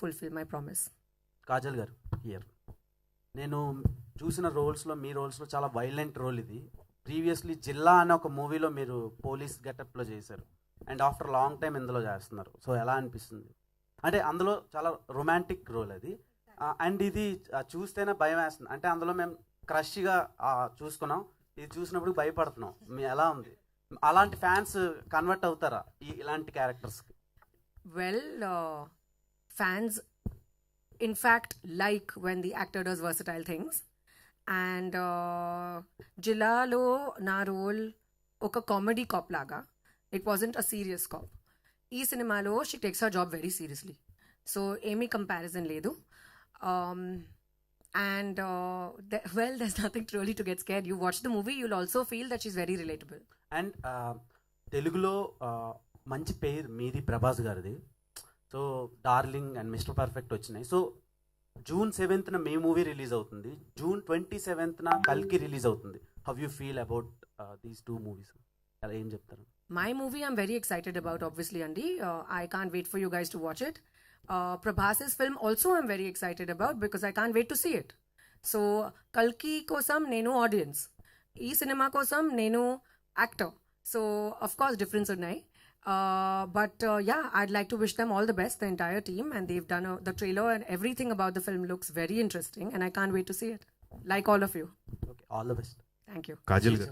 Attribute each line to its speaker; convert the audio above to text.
Speaker 1: fulfill my promise.
Speaker 2: Kajal గారు here. నేను చూసిన రోల్స్లో మీ రోల్స్లో చాలా వైలెంట్ రోల్ ఇది. ప్రీవియస్లీ జిల్లా అనే ఒక మూవీలో మీరు పోలీస్ గెటప్లో చేశారు అండ్ ఆఫ్టర్ లాంగ్ టైం ఇందులో చేస్తున్నారు. సో ఎలా అనిపిస్తుంది? అంటే అందులో చాలా రొమాంటిక్ రోల్ అది అండ్ ఇది చూస్తేనే భయం వేస్తుంది. అంటే అందులో మేము క్రష్గా చూసుకున్నాం, ఇది చూసినప్పుడు భయపడుతున్నాం. మీ ఎలా ఉంది? అలాంటి ఫ్యాన్స్ కన్వర్ట్ అవుతారా ఇలాంటి క్యారెక్టర్స్కి?
Speaker 1: Well, fans in fact like when the actor does versatile things, and Jillalo na role oka comedy cop laga, it wasn't a serious cop. Ee cinema lo she takes her job very seriously, so emi comparison ledu. And well, there's nothing really to get scared. You watch the movie, you'll also feel that she's very relatable.
Speaker 2: And తెలుగులో మంచి పేరు మీది, ప్రభాస్ గారిది. So darling and mister perfect వచ్చినాయి. So June 7th మీ movie release అవుతుంది, June 27th కల్కి release అవుతుంది. How you feel about these two movies? అలా ఏం చెప్తారు?
Speaker 1: My movie I'm very excited about, obviously, Andy. I can't wait for you guys to watch it. Prabhas's film also I'm very excited about because I can't wait to see it. So Kalki kosam nenu audience, ee cinema kosam nenu actor. So of course difference unnai. But yeah, I'd like to wish them all the best, the entire team, and they've done the trailer and everything about the film looks very interesting and I can't wait to see it. Like all of you.
Speaker 2: Okay, all the best.
Speaker 1: Thank you.
Speaker 3: Kajal గారు